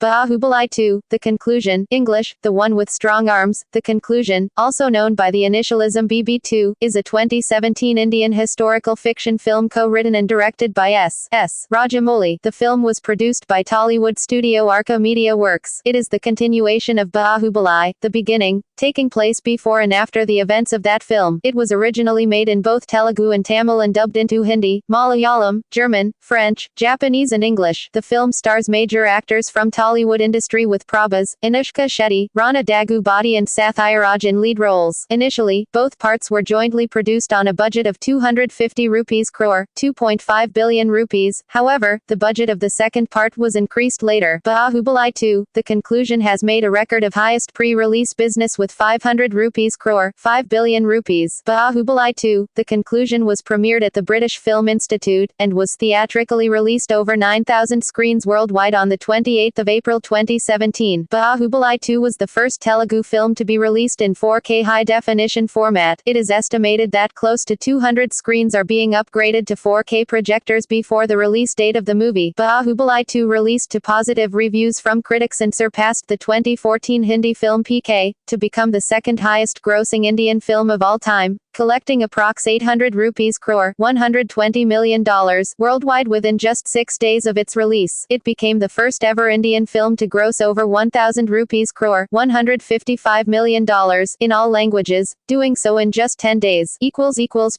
Baahubali 2, The Conclusion, English, The One with Strong Arms, The Conclusion, also known by the initialism BB2, is a 2017 Indian historical fiction film co-written and directed by S. S. Rajamouli. The film was produced by Tollywood studio Arca Media Works. It is the continuation of Baahubali, The Beginning, taking place before and after the events of that film. It was originally made in both Telugu and Tamil and dubbed into Hindi, Malayalam, German, French, Japanese and English. The film stars major actors from Tollywood industry with Prabhas, Anushka Shetty, Rana Daggubati and Sathiraj in lead roles. Initially, both parts were jointly produced on a budget of 250 rupees crore, 2.5 billion rupees. However, the budget of the second part was increased later. Baahubali 2, The Conclusion has made a record of highest pre-release business with 500 rupees crore, 5 billion rupees. Baahubali 2, The Conclusion was premiered at the British Film Institute, and was theatrically released over 9,000 screens worldwide on the 28th of April 2017. Baahubali 2 was the first Telugu film to be released in 4K high-definition format. It is estimated that close to 200 screens are being upgraded to 4K projectors before the release date of the movie. Baahubali 2 released to positive reviews from critics and surpassed the 2014 Hindi film PK, to become the second highest grossing Indian film of all time, collecting approx 800 rupees crore, $120 million, worldwide within just 6 days of its release. It became the first ever Indian film to gross over 1,000 rupees crore, $155 million, in all languages, doing so in just 10 days.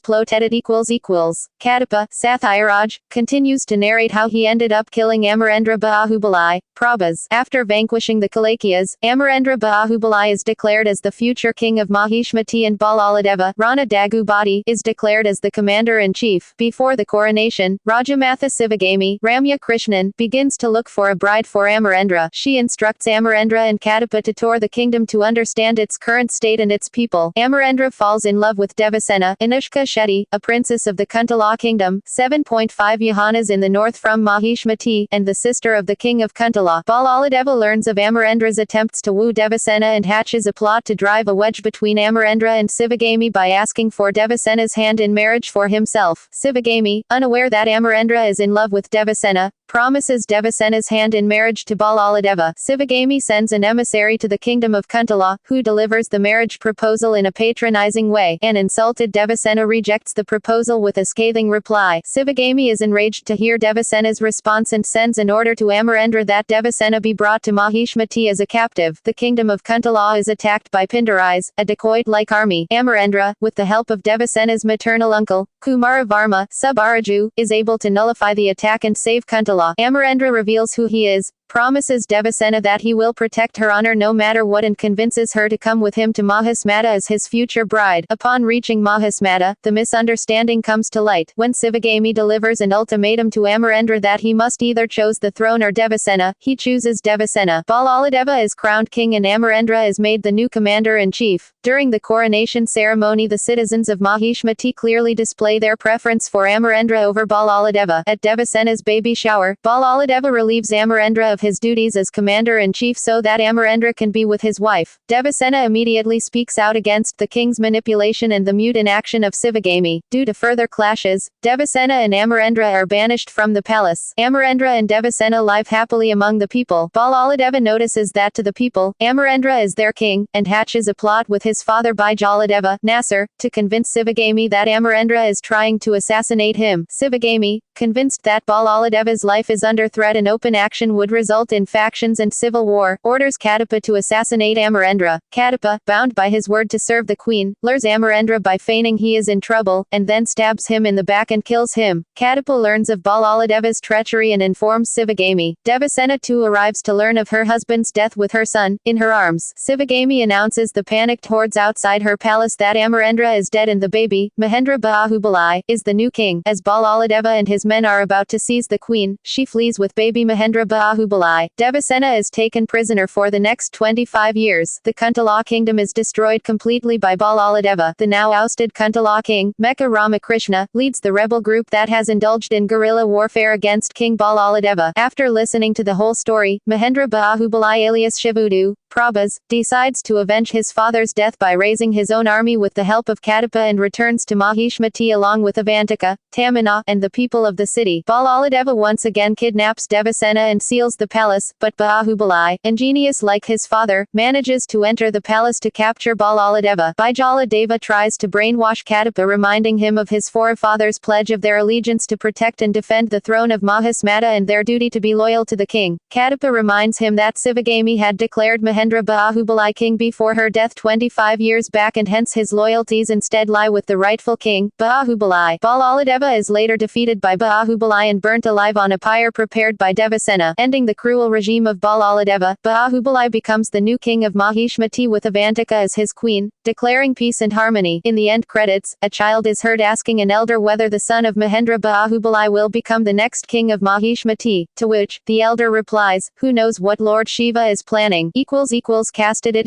Plot edit Kadapa, Sathiraj, continues to narrate how he ended up killing Amarendra Baahubali, Prabhas. After vanquishing the Kalakyas, Amarendra Baahubali is declared as the future king of Mahishmati and Balaladeva, Rana Daggubati, is declared as the commander-in-chief. Before the coronation, Rajamatha Sivagami, Ramya Krishnan, begins to look for a bride for Amarendra. She instructs Amarendra and Kadapa to tour the kingdom to understand its current state and its people. Amarendra falls in love with Devasena, Anushka Shetty, a princess of the Kuntala kingdom, 7.5 yahanas in the north from Mahishmati, and the sister of the king of Kuntala. Balaladeva learns of Amarendra's attempts to woo Devasena and hatches a plot to drive a wedge between Amarendra and Sivagami by asking for Devasena's hand in marriage for himself. Sivagami, unaware that Amarendra is in love with Devasena, promises Devasena's hand in marriage to Balaladeva. Sivagami sends an emissary to the kingdom of Kuntala, who delivers the marriage proposal in a patronizing way. An insulted Devasena rejects the proposal with a scathing reply. Sivagami is enraged to hear Devasena's response and sends an order to Amarendra that Devasena be brought to Mahishmati as a captive. The kingdom of Kuntala is attacked by Pindarais, a dacoit-like army. Amarendra, with the help of Devasena's maternal uncle, Kumaravarma, Subaraju, is able to nullify the attack and save Kuntala. Amarendra reveals who he is, promises Devasena that he will protect her honor no matter what and convinces her to come with him to Mahishmata as his future bride. Upon reaching Mahishmata, the misunderstanding comes to light. When Sivagami delivers an ultimatum to Amarendra that he must either choose the throne or Devasena, he chooses Devasena. Balaladeva is crowned king and Amarendra is made the new commander-in-chief. During the coronation ceremony, the citizens of Mahishmati clearly display their preference for Amarendra over Balaladeva. At Devasena's baby shower, Balaladeva relieves Amarendra of his duties as commander-in-chief so that Amarendra can be with his wife. Devasena immediately speaks out against the king's manipulation and the mute inaction of Sivagami. Due to further clashes, Devasena and Amarendra are banished from the palace. Amarendra and Devasena live happily among the people. Balaladeva notices that to the people, Amarendra is their king, and hatches a plot with his father Bijaladeva, Nasser, to convince Sivagami that Amarendra is trying to assassinate him. Sivagami, convinced that Balaladeva's life is under threat and open action would result in factions and civil war, orders Kadapa to assassinate Amarendra. Kadapa, bound by his word to serve the queen, lures Amarendra by feigning he is in trouble, and then stabs him in the back and kills him. Kadapa learns of Balaladeva's treachery and informs Sivagami. Devasena too arrives to learn of her husband's death with her son, in her arms. Sivagami announces the panicked hordes outside her palace that Amarendra is dead and the baby, Mahendra Baahubali, is the new king. As Balaladeva and his men are about to seize the queen, she flees with baby Mahendra Baahubali. Devasena is taken prisoner for the next 25 years. The Kuntala kingdom is destroyed completely by Balaladeva. The now ousted Kuntala king, Mekka Ramakrishna, leads the rebel group that has indulged in guerrilla warfare against King Balaladeva. After listening to the whole story, Mahendra Baahubali alias Shivudu, Prabhas, decides to avenge his father's death by raising his own army with the help of Kadapa and returns to Mahishmati along with Avantika, Tamina, and the people of the city. Balaladeva once again kidnaps Devasena and seals the palace, but Baahubali, ingenious like his father, manages to enter the palace to capture Balaladeva. Bijaladeva tries to brainwash Kadapa, reminding him of his forefathers' pledge of their allegiance to protect and defend the throne of Mahasmata and their duty to be loyal to the king. Kadapa reminds him that Sivagami had declared Mahendra Baahubali king before her death 25 years back and hence his loyalties instead lie with the rightful king, Baahubali. Balaladeva is later defeated by Baahubali and burnt alive on a pyre prepared by Devasena, ending the cruel regime of Balaladeva. Baahubali becomes the new king of Mahishmati with Avantika as his queen, declaring peace and harmony. In the end credits, a child is heard asking an elder whether the son of Mahendra Baahubali will become the next king of Mahishmati, to which the elder replies, "Who knows what Lord Shiva is planning?" Casted it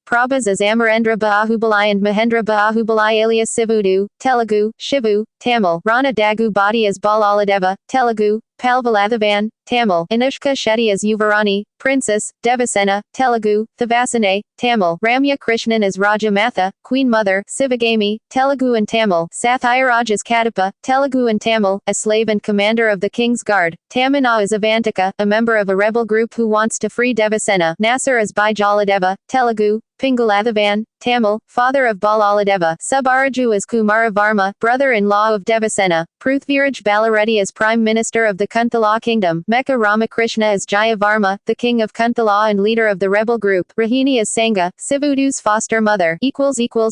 Prabhas as Amarendra Baahubali and Mahendra Baahubali alias Sivudu, Telugu, Shivu, Tamil. Rana Dagu Badi as Balaladeva, Telugu, Palvalathavan, Tamil. Anushka Shetty as Yuvarani, Princess, Devasena, Telugu, Thavasane, Tamil. Ramya Krishnan as Rajamatha, Queen Mother, Sivagami, Telugu and Tamil. Sathiraj as Kadapa, Telugu and Tamil, a slave and commander of the King's Guard. Tamina as Avantika, a member of a rebel group who wants to free Devasena. Nasser as Bijaladeva, Telugu, Pingalathavan, Tamil, father of Balaladeva. Subaraju as Kumara Varma, brother-in-law of Devasena. Prithviraj Balareddy as Prime Minister of the Kunthala Kingdom. Mecca Ramakrishna as Jaya Varma, the king of Kunthala and leader of the rebel group. Rahini as Sangha, Sivudu's foster mother.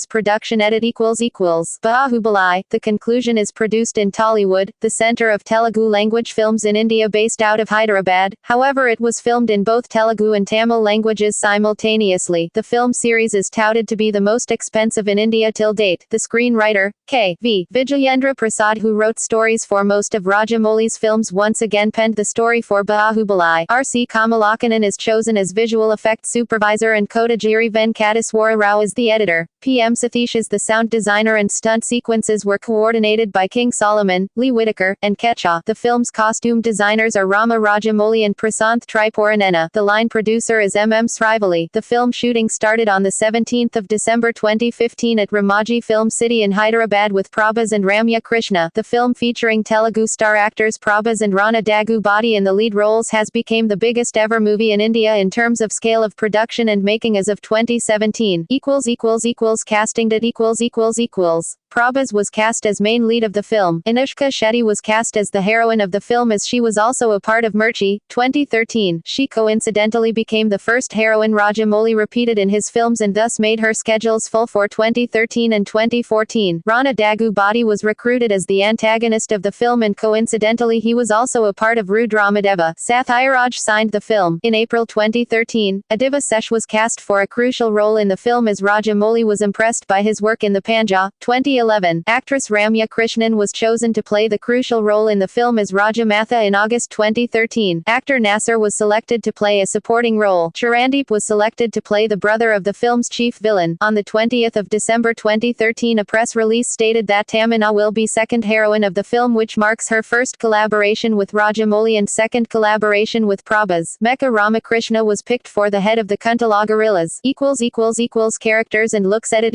Production edit Baahubali. The conclusion is produced in Tollywood, the center of Telugu language films in India based out of Hyderabad. However, it was filmed in both Telugu and Tamil languages simultaneously. The film series is touted to be the most expensive in India till date. The screenwriter, K.V. Vijayendra Prasad, who wrote stories for most of Rajamouli's films, once again penned the story for Baahubali. R.C. Kamalakanan is chosen as visual effects supervisor and Kodagiri Venkateswara Rao is the editor. P.M. Satish is the sound designer and stunt sequences were coordinated by King Solomon, Lee Whitaker, and Ketcha. The film's costume designers are Rama Rajamouli and Prasanth Tripuranena. The line producer is M.M. Srivali. The film shooting started on the 17th of December 2015 at Ramoji Film City in Hyderabad with Prabhas and Ramya Krishna. The film featuring Telugu star actors Prabhas and Rana Dagu Badi in the lead roles has become the biggest ever movie in India in terms of scale of production and making as of 2017. Casting date Prabhas was cast as main lead of the film. Anushka Shetty was cast as the heroine of the film as she was also a part of Mirchi, 2013. She coincidentally became the first heroine Rajamouli repeated in his films and thus made her schedules full for 2013 and 2014. Rana Dagu Badi was recruited as the antagonist of the film and coincidentally he was also a part of Rudramadeva. Sathiraj signed the film. In April 2013, Adiva Sesh was cast for a crucial role in the film as Rajamouli was impressed by his work in the Panja, 2011. Actress Ramya Krishnan was chosen to play the crucial role in the film as Rajamatha in August 2013. Actor Nasser was selected to play a supporting role. Chirandeep was selected to play the brother of the film's chief villain. On the 20th of December 2013, a press release stated that Tamina will be second heroine of the film, which marks her first collaboration with Rajamouli and second collaboration with Prabhas. Mecca Ramakrishna was picked for the head of the Kunthala Gorillas. Characters and looks edit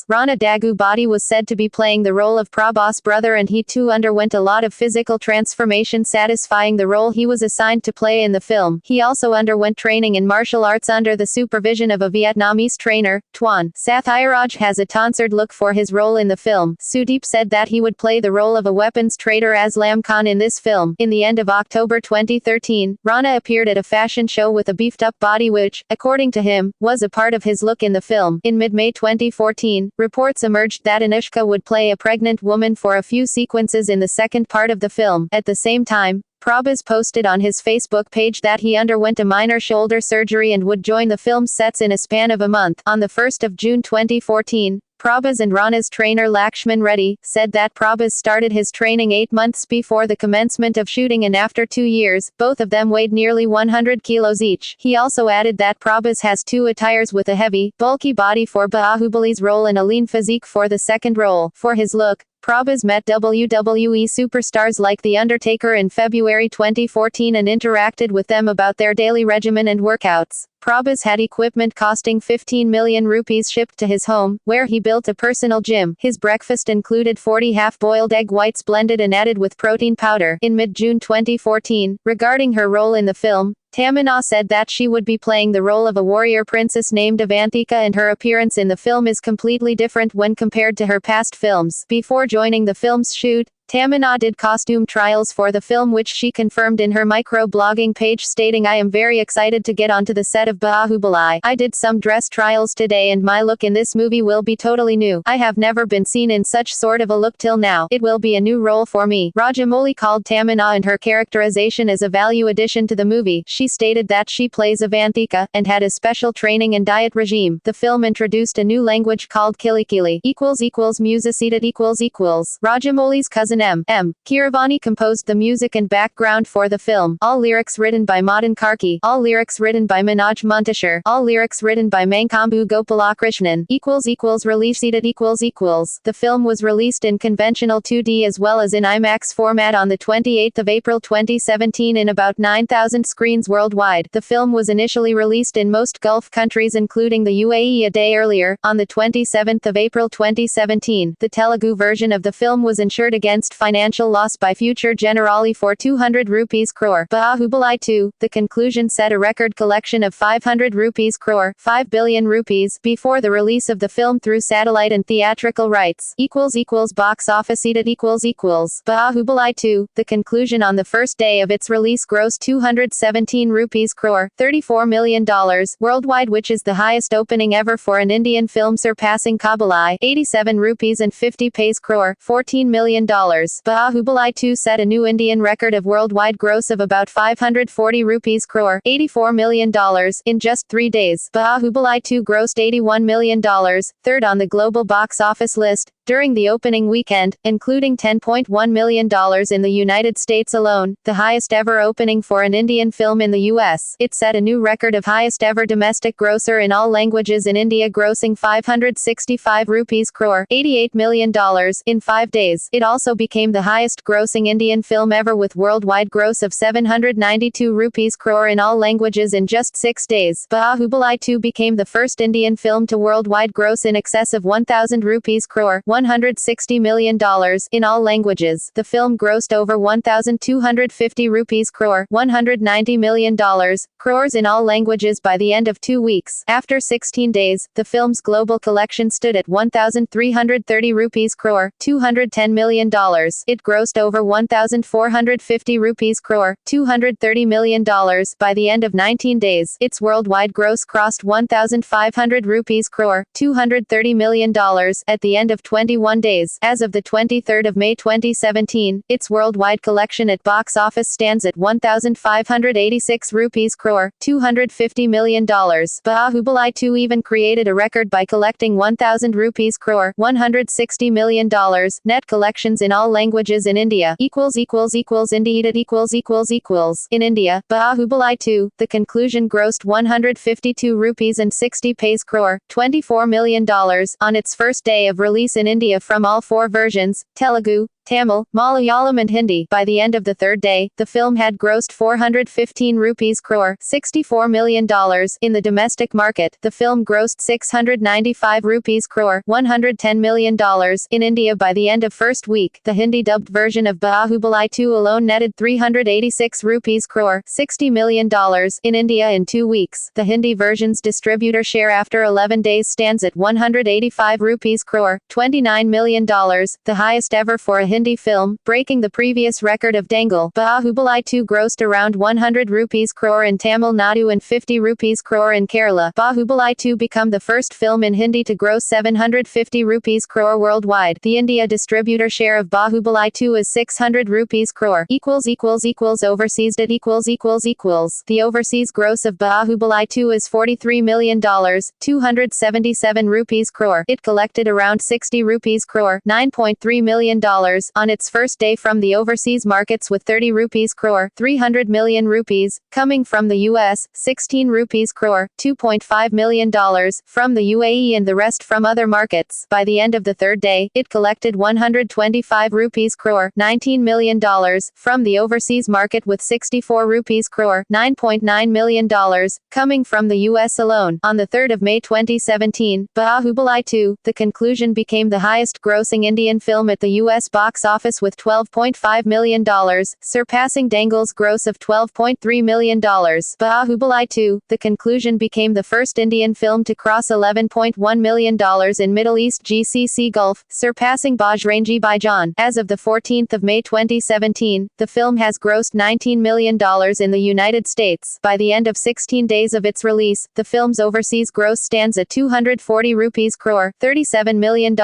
Rana Dagu Badi was said to be playing the role of Prabhas' brother and he too underwent a lot of physical transformation satisfying the role he was assigned to play in the film. He also underwent training in martial arts under the supervision of a Vietnamese trainer, Tuan. Sathiraj has a tonsured look for his role in the film. Sudeep said that he would play the role of a weapons trader Aslam Khan in this film. In the end of October 2013, Rana appeared at a fashion show with a beefed-up body which, according to him, was a part of his look in the film. In mid-May 2014, reports emerged that Anushka would play a pregnant woman for a few sequences in the second part of the film. At the same time, Prabhas posted on his Facebook page that he underwent a minor shoulder surgery and would join the film's sets in a span of a month. On the 1st of June 2014, Prabhas and Rana's trainer Lakshman Reddy said that Prabhas started his training 8 months before the commencement of shooting and after 2 years, both of them weighed nearly 100 kilos each. He also added that Prabhas has two attires with a heavy, bulky body for Baahubali's role and a lean physique for the second role. For his look, Prabhas met WWE superstars like The Undertaker in February 2014 and interacted with them about their daily regimen and workouts. Prabhas had equipment costing 15 million rupees shipped to his home, where he built a personal gym. His breakfast included 40 half-boiled egg whites blended and added with protein powder. In mid-June 2014, regarding her role in the film, Tamina said that she would be playing the role of a warrior princess named Avantika, and her appearance in the film is completely different when compared to her past films. Before joining the film's shoot, Tamina did costume trials for the film, which she confirmed in her micro-blogging page, stating, "I am very excited to get onto the set of Baahubali. I did some dress trials today and my look in this movie will be totally new. I have never been seen in such sort of a look till now. It will be a new role for me." Rajamouli called Tamina and her characterization as a value addition to the movie. She stated that she plays Avantika, and had a special training and diet regime. The film introduced a new language called Kilikili Musicitat Rajamouli's cousin M. Keeravani composed the music and background for the film. All lyrics written by Madan Karki. All lyrics written by Manoj Muntashar. All lyrics written by Mankambu Gopalakrishnan. Release. The film was released in conventional 2D as well as in IMAX format on the 28th of April 2017 in about 9,000 screens worldwide. The film was initially released in most Gulf countries including the UAE a day earlier, on the 27th of April 2017. The Telugu version of the film was insured against financial loss by future generali for 200 rupees crore. Baahubali 2, the conclusion set a record collection of 500 rupees crore, 5 billion rupees, before the release of the film through satellite and theatrical rights. Box office seated Baahubali 2, the conclusion on the first day of its release grossed 217 rupees crore, $34 million, worldwide, which is the highest opening ever for an Indian film, surpassing Kabali, 87 rupees and 50 paise crore, $14 million. Baahubali 2 set a new Indian record of worldwide gross of about 540 rupees crore, $84 million, in just 3 days. Baahubali 2 grossed $81 million, third on the global box office list, during the opening weekend, including $10.1 million in the United States alone, the highest ever opening for an Indian film in the US. It set a new record of highest ever domestic grosser in all languages in India, grossing 565 rupees crore, $88 million, in 5 days. It also became the highest grossing Indian film ever with worldwide gross of 792 rupees crore in all languages in just 6 days. Baahubali 2 became the first Indian film to worldwide gross in excess of 1,000 rupees crore, $160 million, in all languages. The film grossed over 1,250 rupees crore, $190 million, crores in all languages by the end of 2 weeks. After 16 days, the film's global collection stood at 1,330 rupees crore, $210 million. It grossed over 1,450 rupees crore, $230 million, by the end of 19 days. Its worldwide gross crossed 1,500 rupees crore, $230 million, at the end of 21 days. As of the 23rd of May 2017, its worldwide collection at box office stands at 1,586 rupees crore, $250 million. Baahubali 2 even created a record by collecting 1,000 rupees crore, $160 million, net collections in all languages in India. In India, Baahubali 2, the conclusion grossed 152 rupees and 60 paise crore, $24 million, on its first day of release in India from all 4 versions, Telugu, Tamil, Malayalam and Hindi. By the end of the 3rd day, the film had grossed 415 rupees crore, $64 million, in the domestic market. The film grossed 695 rupees crore, $110 million, in India by the end of first week. The Hindi-dubbed version of Baahubali 2 alone netted 386 rupees crore, $60 million, in India in 2 weeks. The Hindi version's distributor share after 11 days stands at 185 rupees crore, $29 million, the highest ever for a Hindi film, breaking the previous record of Dangal. Baahubali 2 grossed around 100 rupees crore in Tamil Nadu and 50 rupees crore in Kerala. Baahubali 2 became the first film in Hindi to gross 750 rupees crore worldwide. The India distributor share of Baahubali 2 is 600 rupees crore. Overseas The overseas gross of Baahubali 2 is $43 million, 277 rupees crore. It collected around 60 rupees crore, $9.3 million, on its first day from the overseas markets, with 30 rupees crore, 300 million rupees, coming from the US, 16 rupees crore, $2.5 million, from the UAE, and the rest from other markets. By the end of the third day, it collected 125 rupees crore, $19 million, from the overseas market, with 64 rupees crore, $9.9 million, coming from the US alone. On the 3rd of May 2017, Baahubali 2, The Conclusion, became the highest-grossing Indian film at the US box office with $12.5 million, surpassing Dangle's gross of $12.3 million. Baahubali 2, The Conclusion, became the first Indian film to cross $11.1 million in Middle East GCC Gulf, surpassing Bajrangi Bhaijaan. As of the 14th of May 2017, the film has grossed $19 million in the United States. By the end of 16 days of its release, the film's overseas gross stands at 240 rupees crore, $37 million.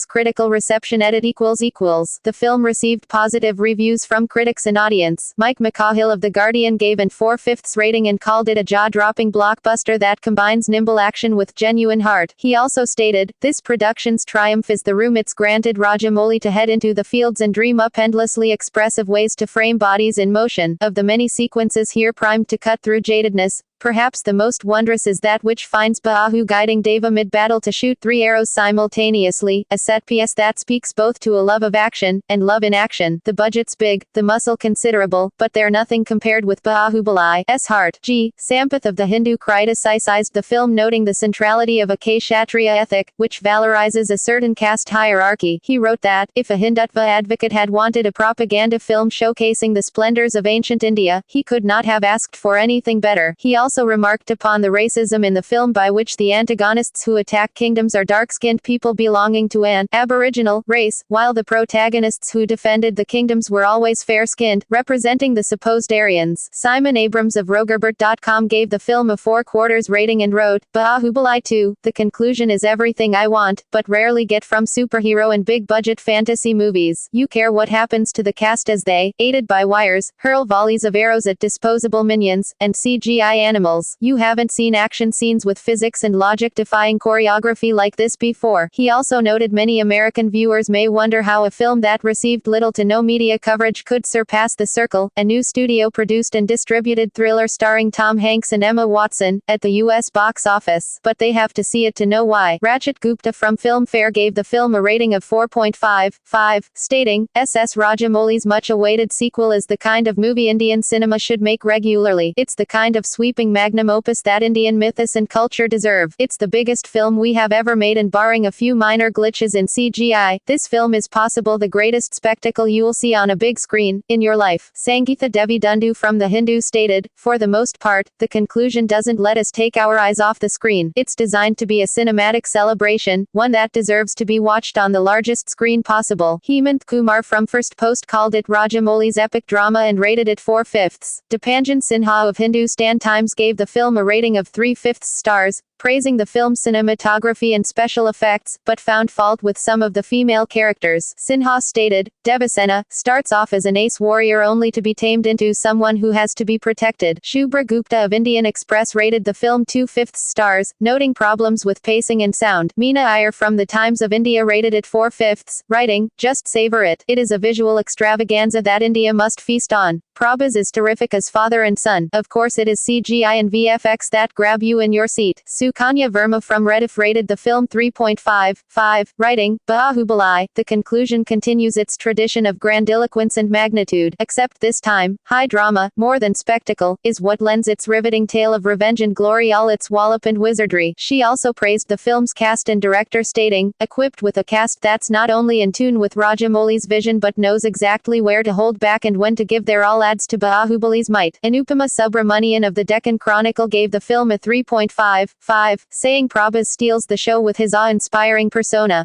Critical reception. Edit. The film received positive reviews from critics and audience. Mike McCahill of The Guardian gave an 4/5 rating and called it a jaw-dropping blockbuster that combines nimble action with genuine heart. He also stated, "This production's triumph is the room it's granted Rajamouli to head into the fields and dream up endlessly expressive ways to frame bodies in motion. Of the many sequences here primed to cut through jadedness, perhaps the most wondrous is that which finds Baahu guiding Deva mid-battle to shoot 3 arrows simultaneously, a set piece that speaks both to a love of action, and love in action. The budget's big, the muscle considerable, but they're nothing compared with Baahubali's heart." G. Sampath of The Hindu criticized the film, noting the centrality of a Kshatriya ethic, which valorizes a certain caste hierarchy. He wrote that, if a Hindutva advocate had wanted a propaganda film showcasing the splendors of ancient India, he could not have asked for anything better. He also remarked upon the racism in the film, by which the antagonists who attack kingdoms are dark-skinned people belonging to an aboriginal race, while the protagonists who defended the kingdoms were always fair-skinned, representing the supposed Aryans. Simon Abrams of Rogerbert.com gave the film a 4/4 rating and wrote, "Baahubali 2, The Conclusion is everything I want, but rarely get from superhero and big-budget fantasy movies. You care what happens to the cast as they, aided by wires, hurl volleys of arrows at disposable minions, and CGI animals. You haven't seen action scenes with physics and logic-defying choreography like this before." He also noted many American viewers may wonder how a film that received little to no media coverage could surpass The Circle, a new studio-produced and distributed thriller starring Tom Hanks and Emma Watson, at the US box office. But they have to see it to know why. Rachit Gupta from Filmfare gave the film a rating of 4.55, stating, "S.S. Rajamouli's much-awaited sequel is the kind of movie Indian cinema should make regularly. It's the kind of sweeping magnum opus that Indian mythos and culture deserve. It's the biggest film we have ever made, and barring a few minor glitches in CGI, this film is possible the greatest spectacle you'll see on a big screen in your life." Sangeetha Devi Dundu from The Hindu stated, "For the most part, The Conclusion doesn't let us take our eyes off the screen. It's designed to be a cinematic celebration, one that deserves to be watched on the largest screen possible." Hemant Kumar from First Post called it Rajamouli's epic drama and rated it 4/5. Dipanjan Sinha of Hindustan Times gave the film a rating of 3/5 stars, praising the film's cinematography and special effects, but found fault with some of the female characters. Sinha stated, "Devasena starts off as an ace warrior only to be tamed into someone who has to be protected." Shubhra Gupta of Indian Express rated the film 2/5 stars, noting problems with pacing and sound. Meena Iyer from The Times of India rated it 4/5, writing, "Just savor it. It is a visual extravaganza that India must feast on. Prabhas is terrific as father and son. Of course it is CGI and VFX that grab you in your seat." Sukanya Verma from Rediff rated the film 3.55, writing, "Baahubali, The Conclusion continues its tradition of grandiloquence and magnitude, except this time, high drama, more than spectacle, is what lends its riveting tale of revenge and glory all its wallop and wizardry." She also praised the film's cast and director, stating, "Equipped with a cast that's not only in tune with Rajamouli's vision but knows exactly where to hold back and when to give their all adds to Baahubali's might." Anupama Subramanian of the Deccan Chronicle gave the film a 3.55, saying Prabhas steals the show with his awe-inspiring persona.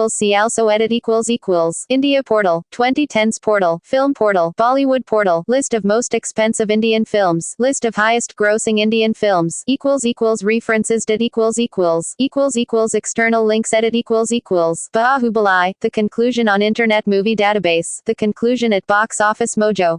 See also edit. India Portal, 2010s Portal, Film Portal, Bollywood Portal, List of most expensive Indian films, List of highest grossing Indian films, references. External links. Edit. Baahubali, The Conclusion on Internet Movie Database, The Conclusion at Box Office Mojo.